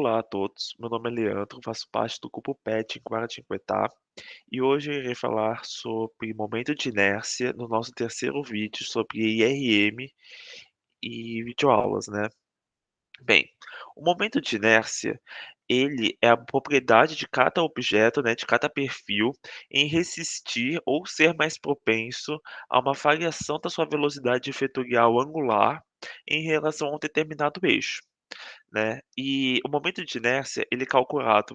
Olá a todos, meu nome é Leandro, faço parte do grupo PET em Guaratinguetá e hoje eu irei falar sobre momento de inércia no nosso terceiro vídeo sobre IRM e videoaulas, né. Bem, o momento de inércia, ele é a propriedade de cada objeto, né, de cada perfil, em resistir ou ser mais propenso a uma variação da sua velocidade vetorial angular em relação a um determinado eixo, né. E o momento de inércia, ele é calculado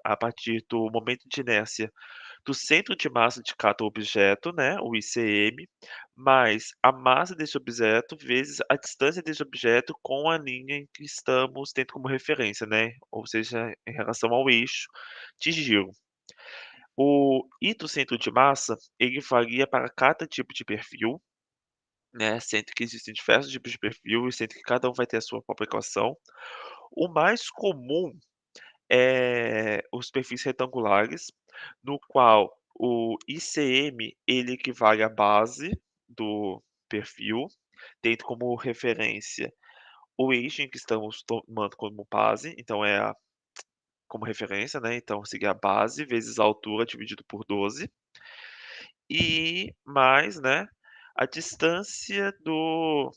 a partir do momento de inércia do centro de massa de cada objeto, né, o ICM, mais a massa desse objeto vezes a distância desse objeto com a linha em que estamos tendo como referência, né, ou seja, em relação ao eixo de giro. O I do centro de massa, ele varia para cada tipo de perfil, né, sendo que existem diversos tipos de perfil e sendo que cada um vai ter a sua própria equação. O mais comum os perfis retangulares, no qual o ICM ele equivale à base do perfil, tendo como referência o eixo em que estamos tomando como base, então como referência, né, então seria a base vezes a altura dividido por 12, e mais, né, a distância do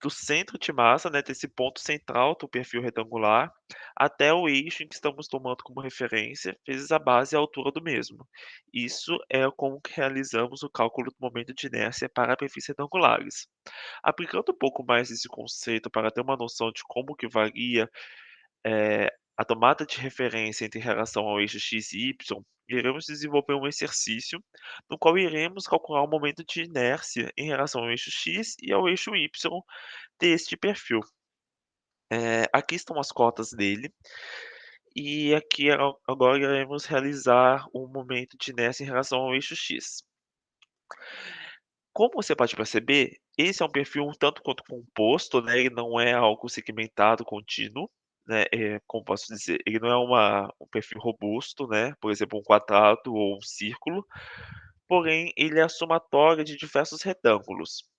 centro de massa, né, desse ponto central do perfil retangular, até o eixo em que estamos tomando como referência, vezes a base e a altura do mesmo. Isso é como que realizamos o cálculo do momento de inércia para perfis retangulares. Aplicando um pouco mais esse conceito para ter uma noção de como que varia a tomada de referência entre relação ao eixo x e y, iremos desenvolver um exercício no qual iremos calcular o momento de inércia em relação ao eixo x e ao eixo y deste perfil. Aqui estão as cotas dele, e aqui agora iremos realizar o momento de inércia em relação ao eixo X. Como você pode perceber, esse é um perfil um tanto quanto composto, né, ele não é algo segmentado, contínuo, né, como posso dizer, ele não é um perfil robusto, né, por exemplo, um quadrado ou um círculo, porém ele é a somatória de diversos retângulos.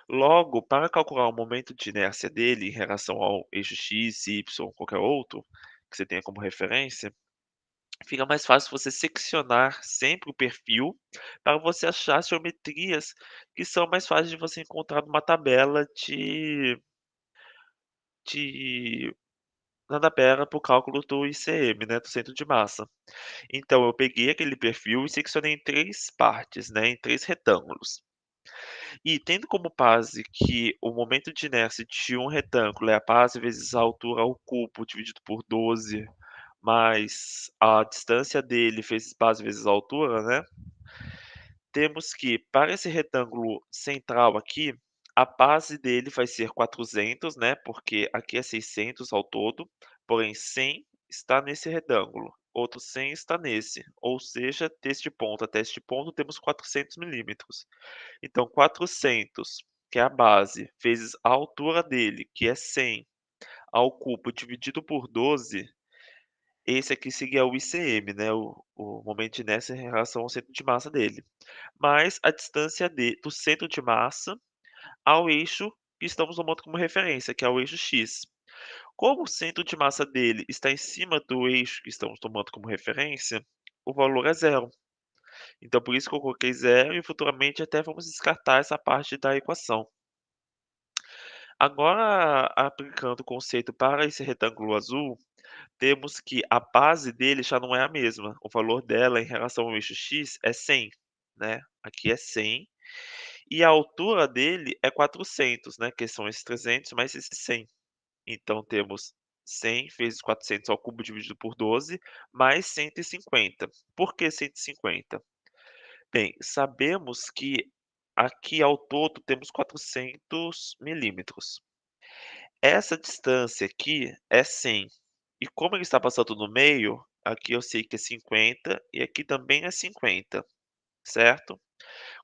Logo, para calcular o momento de inércia dele em relação ao eixo x, y, qualquer outro que você tenha como referência, fica mais fácil você seccionar sempre o perfil para você achar as geometrias que são mais fáceis de você encontrar numa tabela de na tabela para o cálculo do ICM, né, do centro de massa. Então eu peguei aquele perfil e seccionei em 3 partes, né, em 3 retângulos. E tendo como base que o momento de inércia de um retângulo é a base vezes a altura ao cubo dividido por 12, mais a distância dele vezes base vezes a altura, né, temos que para esse retângulo central aqui, a base dele vai ser 400, né, porque aqui é 600 ao todo, porém 100 está nesse retângulo, outro 100 está nesse, ou seja, deste ponto até este ponto temos 400 milímetros. Então 400, que é a base, vezes a altura dele, que é 100, ao cubo dividido por 12, esse aqui seria o ICM, né, o momento de inércia em relação ao centro de massa dele, mais a distância do centro de massa ao eixo que estamos tomando como referência, que é o eixo X. Como o centro de massa dele está em cima do eixo que estamos tomando como referência, o valor é zero. Então por isso que eu coloquei zero e futuramente até vamos descartar essa parte da equação. Agora, aplicando o conceito para esse retângulo azul, temos que a base dele já não é a mesma. O valor dela em relação ao eixo x é 100, né? Aqui é 100. E a altura dele é 400, né? Que são esses 300 mais esses 100. Então temos 100 vezes 400 ao cubo dividido por 12, mais 150. Por que 150? Bem, sabemos que aqui ao todo temos 400 milímetros. Essa distância aqui é 100. E como ele está passando no meio, aqui eu sei que é 50 e aqui também é 50, certo?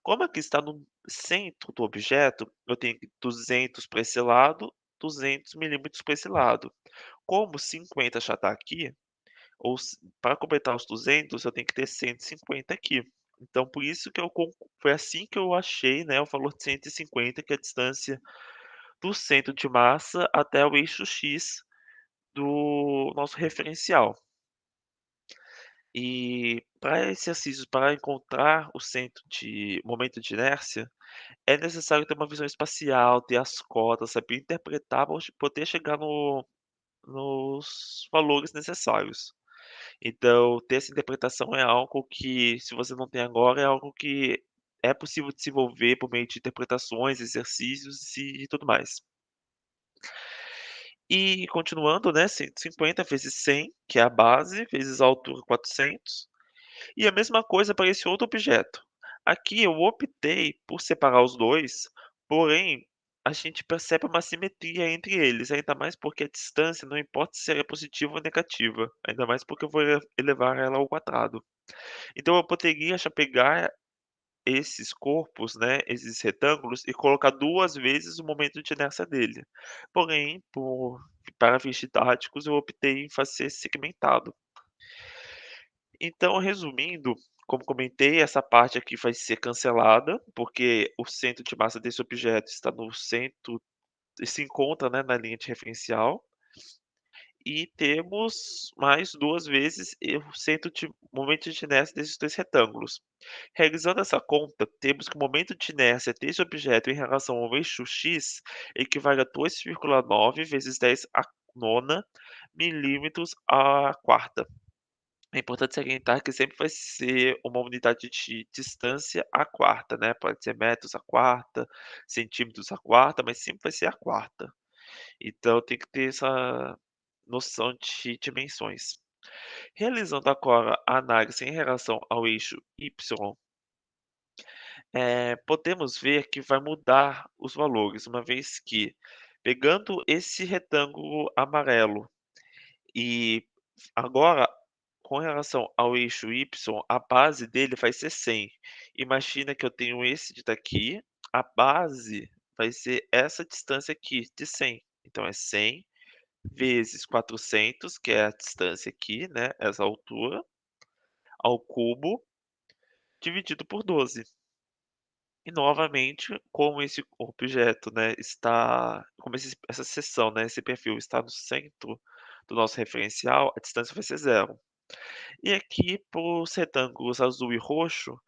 Como aqui está no centro do objeto, eu tenho que 200 para esse lado, 200 milímetros para esse lado. Como 50 já está aqui, para completar os 200, eu tenho que ter 150 aqui. Então, por isso que foi assim que eu achei, né, o valor de 150, que é a distância do centro de massa até o eixo X do nosso referencial. E para exercícios para encontrar o centro de momento de inércia, é necessário ter uma visão espacial, ter as cotas, saber interpretar para poder chegar nos valores necessários. Então, ter essa interpretação é algo que, se você não tem agora, é algo que é possível desenvolver por meio de interpretações, exercícios e tudo mais. E continuando, né, 150 vezes 100, que é a base, vezes a altura 400, e a mesma coisa para esse outro objeto. Aqui eu optei por separar os 2, porém, a gente percebe uma simetria entre eles, ainda mais porque a distância não importa se ela é positiva ou negativa, ainda mais porque eu vou elevar ela ao quadrado. Então eu poderia já pegar esses corpos, né, esses retângulos, e colocar 2 vezes o momento de inércia dele. Porém, para fins didáticos, eu optei em fazer segmentado. Então, resumindo, como comentei, essa parte aqui vai ser cancelada, porque o centro de massa desse objeto está no centro se encontra, né, na linha de referencial, e temos mais 2 vezes o centro de momento de inércia desses 2 retângulos. Realizando essa conta, temos que o momento de inércia desse objeto em relação ao eixo x equivale a 2,9 vezes 10 à nona milímetros à quarta. É importante salientar que sempre vai ser uma unidade de distância à quarta, né, pode ser metros à quarta, centímetros à quarta, mas sempre vai ser a quarta. Então tem que ter essa noção de dimensões. Realizando agora a análise em relação ao eixo y, podemos ver que vai mudar os valores, uma vez que, pegando esse retângulo amarelo e agora, com relação ao eixo y, a base dele vai ser 100. Imagina que eu tenho esse daqui, a base vai ser essa distância aqui de 100. Então é 100 vezes 400, que é a distância aqui, né, essa altura, ao cubo, dividido por 12. E novamente, como esse objeto, né, como essa seção, né, esse perfil está no centro do nosso referencial, a distância vai ser zero. E aqui para os retângulos azul e roxo,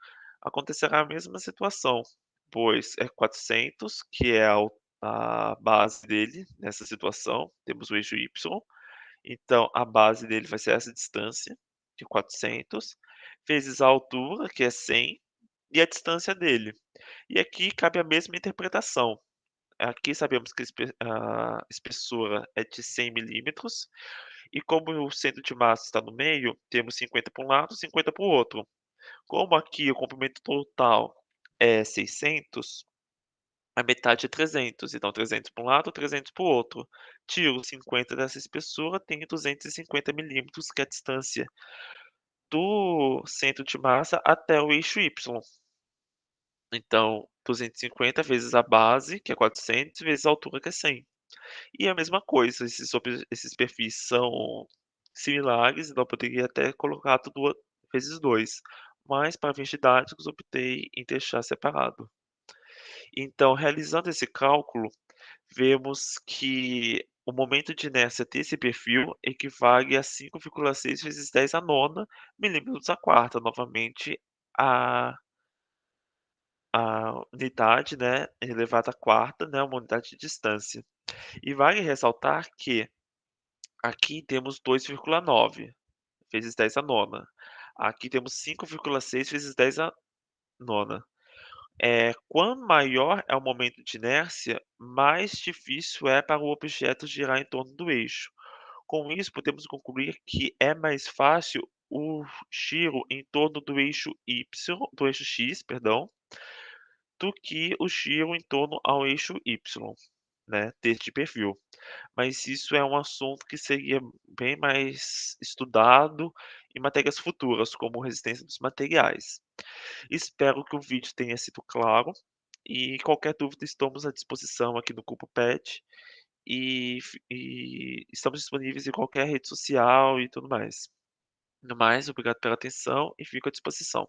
acontecerá a mesma situação, pois é 400, que é a base dele nessa situação, temos o eixo Y, então a base dele vai ser essa distância de 400, vezes a altura, que é 100, e a distância dele. E aqui cabe a mesma interpretação. Aqui sabemos que a espessura é de 100 milímetros, e como o centro de massa está no meio, temos 50 para um lado, 50 para o outro. Como aqui o comprimento total é 600, a metade é 300, então 300 para um lado, 300 para o outro. Tiro 50 dessa espessura, tenho 250 milímetros, que é a distância do centro de massa até o eixo Y. Então, 250 vezes a base, que é 400, vezes a altura, que é 100. E a mesma coisa, esses perfis são similares, então eu poderia até colocar tudo vezes 2, mas para fins didáticos optei em deixar separado. Então, realizando esse cálculo, vemos que o momento de inércia desse perfil equivale a 5,6 vezes 10 à nona milímetros à quarta, novamente a unidade, né, elevada à quarta, né, uma unidade de distância. E vale ressaltar que aqui temos 2,9 vezes 10 à nona. Aqui temos 5,6 vezes 10 à nona. Quanto maior é o momento de inércia, mais difícil é para o objeto girar em torno do eixo. Com isso, podemos concluir que é mais fácil o giro em torno do eixo do eixo X, perdão, do que o giro em torno ao eixo Y, né, deste perfil. Mas isso é um assunto que seria bem mais estudado em matérias futuras, como resistência dos materiais. Espero que o vídeo tenha sido claro e qualquer dúvida estamos à disposição aqui no Grupo PET e estamos disponíveis em qualquer rede social e tudo mais. No mais, obrigado pela atenção e fico à disposição.